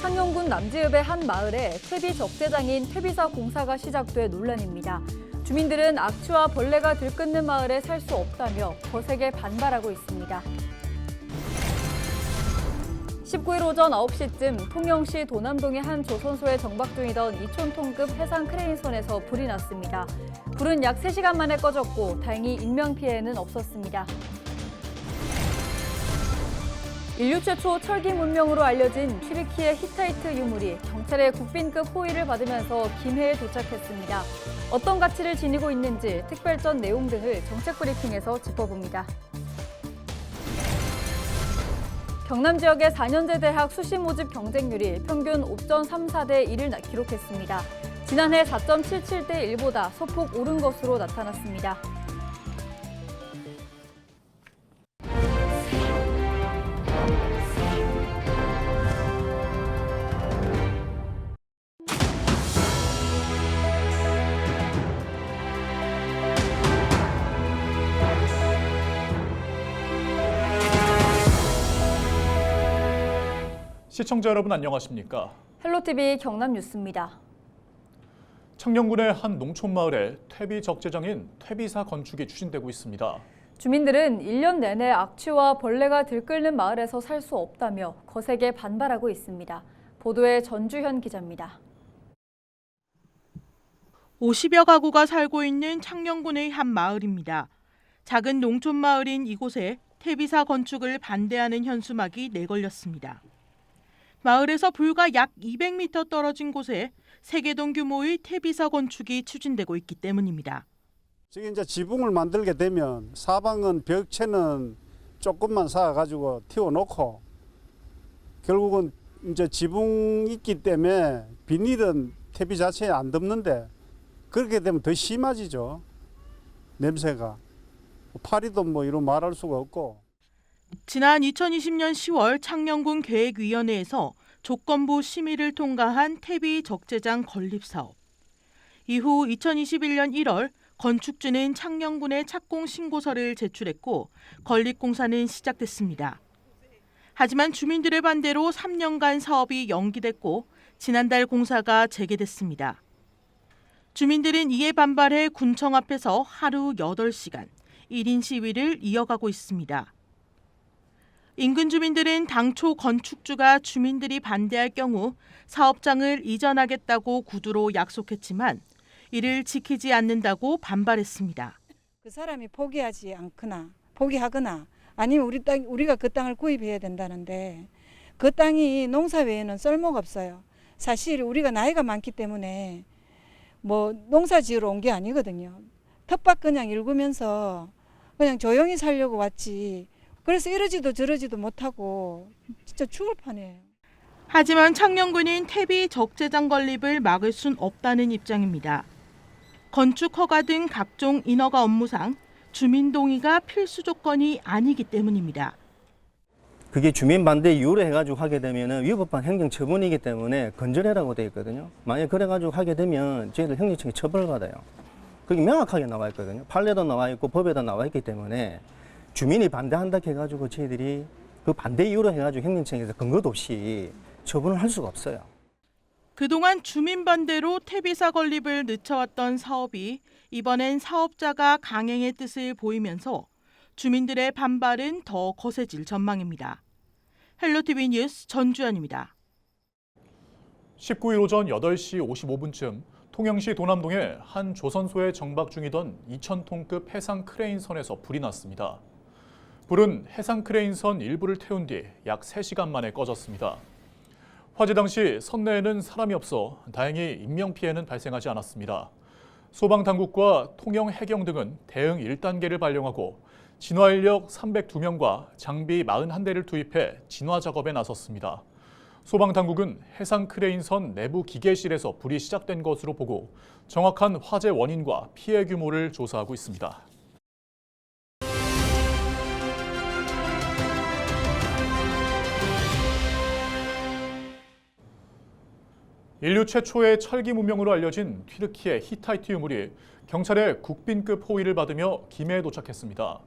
창녕군 남지읍의 한 마을에 퇴비 적재장인 퇴비사 공사가 시작돼 논란입니다. 주민들은 악취와 벌레가 들끓는 마을에 살 수 없다며 거세게 반발하고 있습니다. 19일 오전 9시쯤 통영시 도남동의 한 조선소에 정박 중이던 2톤급 해상 크레인선에서 불이 났습니다. 불은 약 3시간 만에 꺼졌고 다행히 인명피해는 없었습니다. 인류 최초 철기 문명으로 알려진 튀르키예 히타이트 유물이 경찰의 국빈급 호의를 받으면서 김해에 도착했습니다. 어떤 가치를 지니고 있는지 특별전 내용 등을 정책 브리핑에서 짚어봅니다. 경남 지역의 4년제 대학 수시 모집 경쟁률이 평균 5.34대 1을 기록했습니다. 지난해 4.77대 1보다 소폭 오른 것으로 나타났습니다. 시청자 여러분 안녕하십니까? 헬로티비 경남 뉴스입니다. 창녕군의 한 농촌마을에 퇴비 적재장인 퇴비사 건축이 추진되고 있습니다. 주민들은 1년 내내 악취와 벌레가 들끓는 마을에서 살 수 없다며 거세게 반발하고 있습니다. 보도에 전주현 기자입니다. 50여 가구가 살고 있는 창녕군의 한 마을입니다. 작은 농촌 마을인 이곳에 퇴비사 건축을 반대하는 현수막이 내걸렸습니다. 마을에서 불과 약 200m 떨어진 곳에 세개동 규모의 퇴비사 건축이 추진되고 있기 때문입니다. 지금 이제 지붕을 만들게 되면 사방은 벽체는 조금만 쌓아가지고 틔워놓고 결국은 이제 지붕 있기 때문에 비닐은 퇴비 자체에 안 덮는데 그렇게 되면 더 심해지죠. 냄새가. 파리도 뭐 이런 말할 수가 없고. 지난 2020년 10월 창녕군 계획위원회에서 조건부 심의를 통과한 퇴비 적재장 건립 사업. 이후 2021년 1월 건축주는 창녕군에 착공 신고서를 제출했고 건립 공사는 시작됐습니다. 하지만 주민들의 반대로 3년간 사업이 연기됐고 지난달 공사가 재개됐습니다. 주민들은 이에 반발해 군청 앞에서 하루 8시간 1인 시위를 이어가고 있습니다. 인근 주민들은 당초 건축주가 주민들이 반대할 경우 사업장을 이전하겠다고 구두로 약속했지만 이를 지키지 않는다고 반발했습니다. 그 사람이 포기하거나 아니면 우리가 그 땅을 구입해야 된다는데 그 땅이 농사 외에는 쓸모가 없어요. 사실 우리가 나이가 많기 때문에 뭐 농사 지으러 온 게 아니거든요. 텃밭 그냥 일구면서 그냥 조용히 살려고 왔지. 그래서 이러지도 저러지도 못하고 진짜 죽을 판이에요. 하지만 창녕군은 퇴비 적재장 건립을 막을 순 없다는 입장입니다. 건축 허가 등 각종 인허가 업무상 주민 동의가 필수 조건이 아니기 때문입니다. 그게 주민 반대 이유로 해가지고 하게 되면 위법한 행정 처분이기 때문에 건절해라고 되어 있거든요. 만약 그래가지고 하게 되면 저희들 행정청에 처벌받아요. 그게 명확하게 나와 있거든요. 판례도 나와 있고 법에도 나와 있기 때문에 주민이 반대한다 해가지고 저희들이 그 반대 이유로 해가지고 행정청에서 근거도 없이 처분을 할 수가 없어요. 그동안 주민 반대로 퇴비사 건립을 늦춰왔던 사업이 이번엔 사업자가 강행의 뜻을 보이면서 주민들의 반발은 더 거세질 전망입니다. 헬로티비 뉴스 전주현입니다. 19일 오전 8시 55분쯤 통영시 도남동의 한 조선소에 정박 중이던 2,000톤급 해상 크레인선에서 불이 났습니다. 불은 해상 크레인선 일부를 태운 뒤 약 3시간 만에 꺼졌습니다. 화재 당시 선내에는 사람이 없어 다행히 인명피해는 발생하지 않았습니다. 소방당국과 통영해경 등은 대응 1단계를 발령하고 진화인력 302명과 장비 41대를 투입해 진화 작업에 나섰습니다. 소방당국은 해상 크레인선 내부 기계실에서 불이 시작된 것으로 보고 정확한 화재 원인과 피해 규모를 조사하고 있습니다. 인류 최초의 철기 문명으로 알려진 튀르키예 히타이트 유물이 경찰의 국빈급 호의를 받으며 김해에 도착했습니다.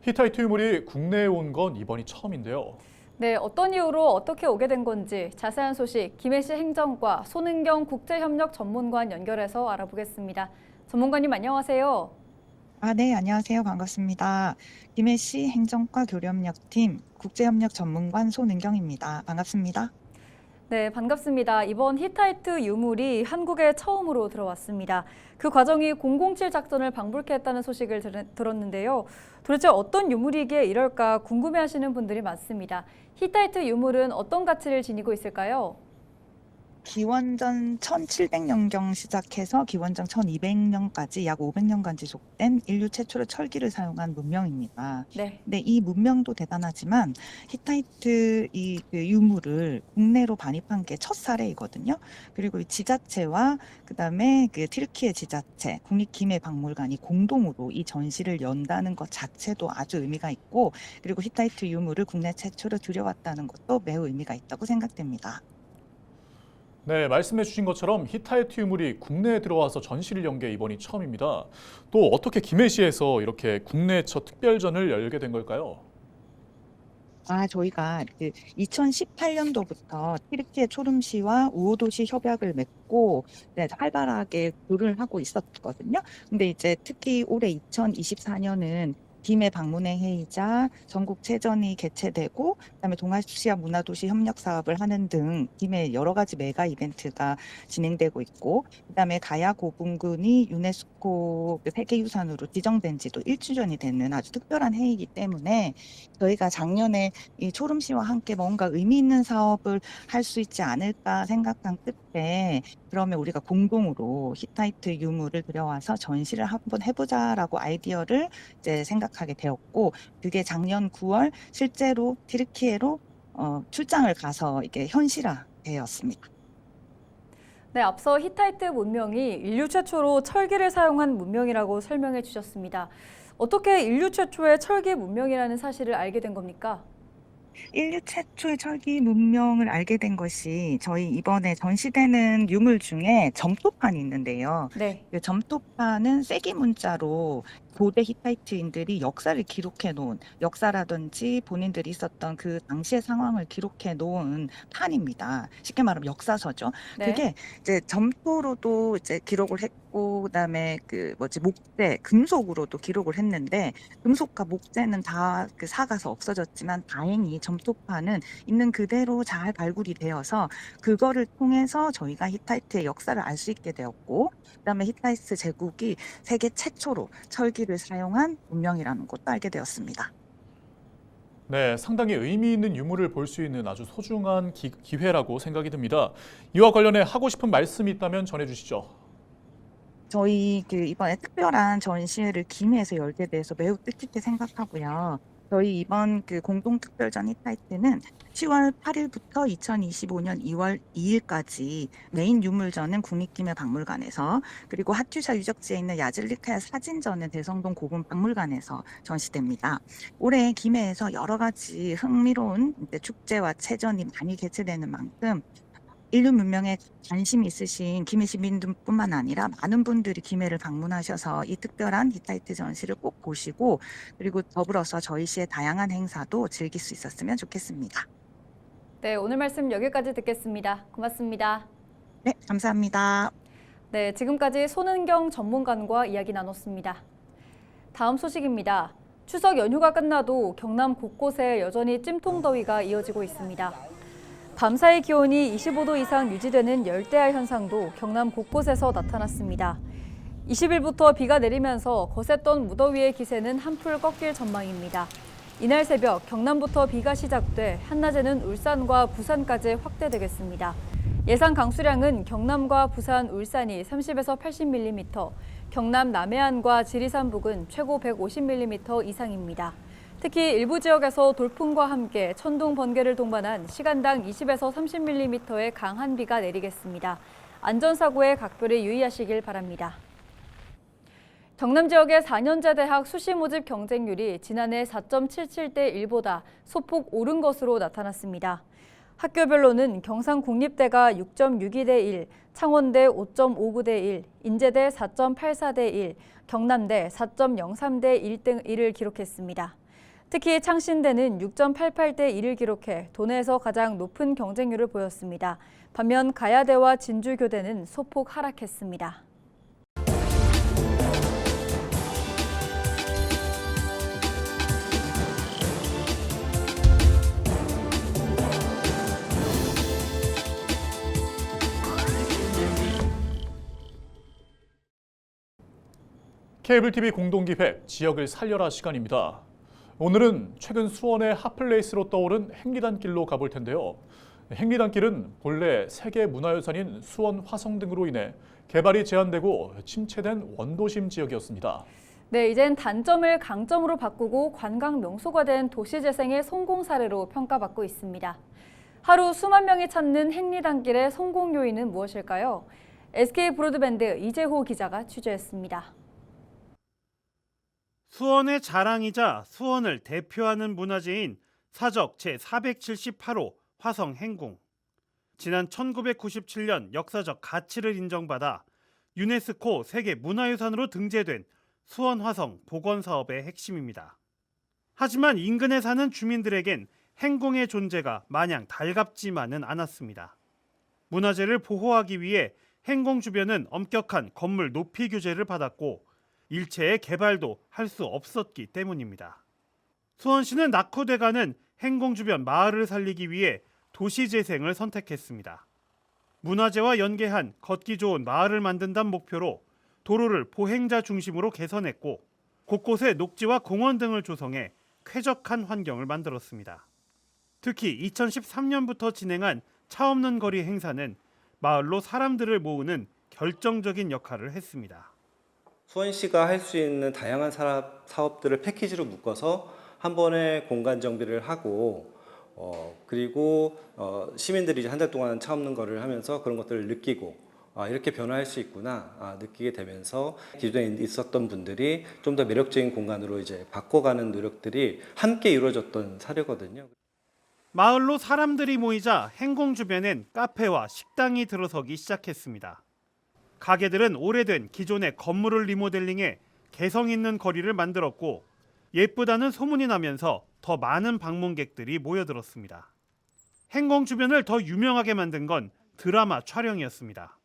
히타이트 유물이 국내에 온 건 이번이 처음인데요. 네, 어떤 이유로 어떻게 오게 된 건지 자세한 소식 김해시 행정과 손은경 국제협력 전문관 연결해서 알아보겠습니다. 전문관님 안녕하세요. 네, 안녕하세요. 반갑습니다. 김해시 행정과 교류협력팀 국제협력 전문관 손은경입니다. 반갑습니다. 네, 반갑습니다. 이번 히타이트 유물이 한국에 처음으로 들어왔습니다. 그 과정이 007 작전을 방불케 했다는 소식을 들었는데요. 도대체 어떤 유물이기에 이럴까 궁금해하시는 분들이 많습니다. 히타이트 유물은 어떤 가치를 지니고 있을까요? 기원전 1700년경 시작해서 기원전 1200년까지 약 500년간 지속된 인류 최초로 철기를 사용한 문명입니다. 네. 근데 이 문명도 대단하지만 히타이트 그 유물을 국내로 반입한 게 첫 사례이거든요. 그리고 이 지자체와 그다음에 그 튀르키예 지자체, 국립기밀박물관이 공동으로 이 전시를 연다는 것 자체도 아주 의미가 있고, 그리고 히타이트 유물을 국내 최초로 들여왔다는 것도 매우 의미가 있다고 생각됩니다. 네, 말씀해 주신 것처럼 히타이트 유물이 국내에 들어와서 전시를 연 게 이번이 처음입니다. 또 어떻게 김해시에서 이렇게 국내 첫 특별전을 열게 된 걸까요? 저희가 그 2018년도부터 튀르키예 초름시와 우호도시 협약을 맺고 활발하게 교류를 하고 있었거든요. 근데 이제 특히 올해 2024년은 김해 방문회 회의자 전국체전이 개최되고, 그다음에 동아시아 문화도시 협력 사업을 하는 등 김해 여러 가지 메가 이벤트가 진행되고 있고, 그다음에 가야 고분군이 유네스코 세계유산으로 지정된 지도 1주년이 되는 아주 특별한 해이기 때문에 저희가 작년에 이 초름시와 함께 뭔가 의미 있는 사업을 할 수 있지 않을까 생각한 끝에, 그러면 우리가 공동으로 히타이트 유물을 들여와서 전시를 한번 해보자라고 아이디어를 이제 생각하게 되었고, 그게 작년 9월 실제로 튀르키예로 출장을 가서 이게 현실화되었습니다. 네, 앞서 히타이트 문명이 인류 최초로 철기를 사용한 문명이라고 설명해 주셨습니다. 어떻게 인류 최초의 철기 문명이라는 사실을 알게 된 겁니까? 인류 최초의 철기 문명을 알게 된 것이 저희 이번에 전시되는 유물 중에 점토판이 있는데요. 네. 그 점토판은 쐐기 문자로 고대 히타이트인들이 역사를 기록해 놓은, 역사라든지 본인들이 있었던 그 당시의 상황을 기록해 놓은 판입니다. 쉽게 말하면 역사서죠. 네. 그게 이제 점토로도 이제 기록을 했고, 그다음에 그 목재, 금속으로도 기록을 했는데, 금속과 목재는 다 그 사가서 없어졌지만 다행히 점토판은 있는 그대로 잘 발굴이 되어서 그거를 통해서 저희가 히타이트의 역사를 알 수 있게 되었고, 그다음에 히타이트 제국이 세계 최초로 철기를 사용한 문명이라는 것도 알게 되었습니다. 네, 상당히 의미 있는 유물을 볼 수 있는 아주 소중한 기회라고 생각이 듭니다. 이와 관련해 하고 싶은 말씀이 있다면 전해주시죠. 저희 이번에 특별한 전시회를 김해에서 열게 돼서 매우 뜻깊게 생각하고요. 저희 이번 공동특별전 히타이트는 10월 8일부터 2025년 2월 2일까지 메인 유물전은 국립기밀박물관에서, 그리고 하투샤 유적지에 있는 야즐리카야 사진전은 대성동 고분박물관에서 전시됩니다. 올해 김해에서 여러 가지 흥미로운 축제와 체전이 많이 개최되는 만큼 인류 문명에 관심이 있으신 김해 시민들뿐만 아니라 많은 분들이 김해를 방문하셔서 이 특별한 히타이트 전시를 꼭 보시고, 그리고 더불어서 저희 시의 다양한 행사도 즐길 수 있었으면 좋겠습니다. 네, 오늘 말씀 여기까지 듣겠습니다. 고맙습니다. 네, 감사합니다. 네, 지금까지 손은경 전문관과 이야기 나눴습니다. 다음 소식입니다. 추석 연휴가 끝나도 경남 곳곳에 여전히 찜통더위가 이어지고 있습니다. 밤사이 기온이 25도 이상 유지되는 열대야 현상도 경남 곳곳에서 나타났습니다. 20일부터 비가 내리면서 거셌던 무더위의 기세는 한풀 꺾일 전망입니다. 이날 새벽 경남부터 비가 시작돼 한낮에는 울산과 부산까지 확대되겠습니다. 예상 강수량은 경남과 부산, 울산이 30에서 80mm, 경남 남해안과 지리산 북은 최고 150mm 이상입니다. 특히 일부 지역에서 돌풍과 함께 천둥, 번개를 동반한 시간당 20에서 30mm의 강한 비가 내리겠습니다. 안전사고에 각별히 유의하시길 바랍니다. 경남 지역의 4년제 대학 수시 모집 경쟁률이 지난해 4.77대 1보다 소폭 오른 것으로 나타났습니다. 학교별로는 경상국립대가 6.62대 1, 창원대 5.59대 1, 인제대 4.84대 1, 경남대 4.03대 1을 기록했습니다. 특히 창신대는 6.88대 1을 기록해 도내에서 가장 높은 경쟁률을 보였습니다. 반면 가야대와 진주교대는 소폭 하락했습니다. 케이블 TV 공동기획 지역을 살려라 시간입니다. 오늘은 최근 수원의 핫플레이스로 떠오른 행리단길로 가볼 텐데요. 행리단길은 본래 세계 문화유산인 수원 화성 등으로 인해 개발이 제한되고 침체된 원도심 지역이었습니다. 네, 이젠 단점을 강점으로 바꾸고 관광 명소가 된 도시재생의 성공 사례로 평가받고 있습니다. 하루 수만 명이 찾는 행리단길의 성공 요인은 무엇일까요? SK 브로드밴드 이재호 기자가 취재했습니다. 수원의 자랑이자 수원을 대표하는 문화재인 사적 제478호 화성 행궁. 지난 1997년 역사적 가치를 인정받아 유네스코 세계 문화유산으로 등재된 수원 화성 복원 사업의 핵심입니다. 하지만 인근에 사는 주민들에겐 행궁의 존재가 마냥 달갑지만은 않았습니다. 문화재를 보호하기 위해 행궁 주변은 엄격한 건물 높이 규제를 받았고 일체의 개발도 할 수 없었기 때문입니다. 수원시는 낙후돼가는 행궁 주변 마을을 살리기 위해 도시재생을 선택했습니다. 문화재와 연계한 걷기 좋은 마을을 만든다는 목표로 도로를 보행자 중심으로 개선했고 곳곳에 녹지와 공원 등을 조성해 쾌적한 환경을 만들었습니다. 특히 2013년부터 진행한 차 없는 거리 행사는 마을로 사람들을 모으는 결정적인 역할을 했습니다. 수원시가 할 수 있는 다양한 사업들을 패키지로 묶어서 한 번에 공간 정비를 하고 그리고 시민들이 한 달 동안 차 없는 거리를 하면서 그런 것들을 느끼고 이렇게 변화할 수 있구나 느끼게 되면서 기존에 있었던 분들이 좀 더 매력적인 공간으로 이제 바꿔가는 노력들이 함께 이루어졌던 사례거든요. 마을로 사람들이 모이자 행궁 주변엔 카페와 식당이 들어서기 시작했습니다. 가게들은 오래된 기존의 건물을 리모델링해 개성 있는 거리를 만들었고 예쁘다는 소문이 나면서 더 많은 방문객들이 모여들었습니다. 행궁 주변을 더 유명하게 만든 건 드라마 촬영이었습니다.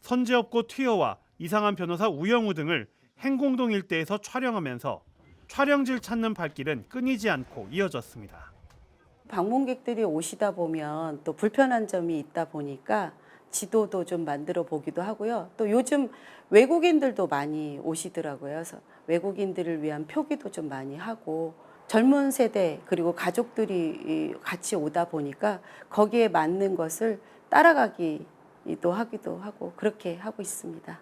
선제업고 튀어와 이상한 변호사 우영우 등을 행궁동 일대에서 촬영하면서 촬영지를 찾는 발길은 끊이지 않고 이어졌습니다. 방문객들이 오시다 보면 또 불편한 점이 있다 보니까 지도도 좀 만들어 보기도 하고요. 또 요즘 외국인들도 많이 오시더라고요. 그래서 외국인들을 위한 표기도 좀 많이 하고 젊은 세대 그리고 가족들이 같이 오다 보니까 거기에 맞는 것을 따라가기도 하기도 하고 그렇게 하고 있습니다.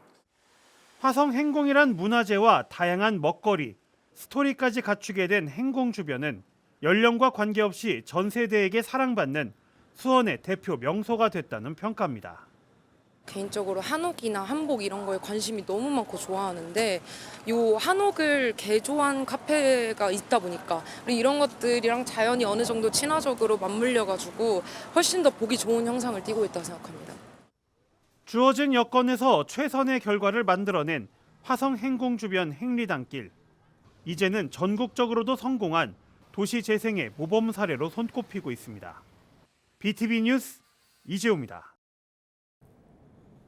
화성 행궁이란 문화재와 다양한 먹거리, 스토리까지 갖추게 된 행궁 주변은 연령과 관계없이 전 세대에게 사랑받는 수원의 대표 명소가 됐다는 평가입니다. 개인적으로 한옥이나 한복 이런 거에 관심이 너무 많고 좋아하는데 요 한옥을 개조한 카페가 있다 보니까 이런 것들이랑 자연이 어느 정도 친화적으로 맞물려가지고 훨씬 더 보기 좋은 형상을 띠고 있다고 생각합니다. 주어진 여건에서 최선의 결과를 만들어낸 화성 행궁 주변 행리단길. 이제는 전국적으로도 성공한 도시 재생의 모범 사례로 손꼽히고 있습니다. BTV 뉴스 이재호입니다.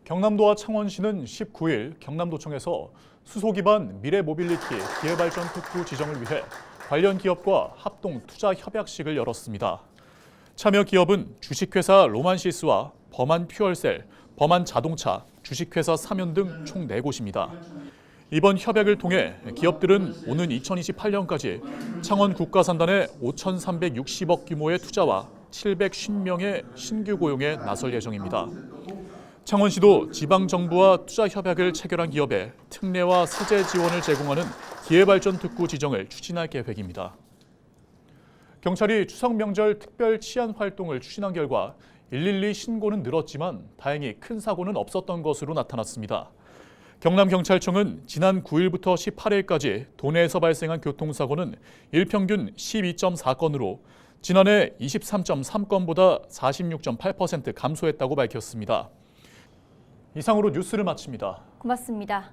경남도와 창원시는 19일 경남도청에서 수소기반 미래모빌리티 기회발전 특구 지정을 위해 관련 기업과 합동 투자 협약식을 열었습니다. 참여 기업은 주식회사 로만시스와 범한 퓨얼셀, 범한 자동차, 주식회사 사면 등 총 4곳입니다. 이번 협약을 통해 기업들은 오는 2028년까지 창원 국가산단에 5,360억 규모의 투자와 750명의 신규 고용에 나설 예정입니다. 창원시도 지방정부와 투자 협약을 체결한 기업에 특례와 세제 지원을 제공하는 기회발전 특구 지정을 추진할 계획입니다. 경찰이 추석 명절 특별 치안 활동을 추진한 결과 112 신고는 늘었지만 다행히 큰 사고는 없었던 것으로 나타났습니다. 경남경찰청은 지난 9일부터 18일까지 도내에서 발생한 교통사고는 일평균 12.4건으로 지난해 23.3건보다 46.8% 감소했다고 밝혔습니다. 이상으로 뉴스를 마칩니다. 고맙습니다.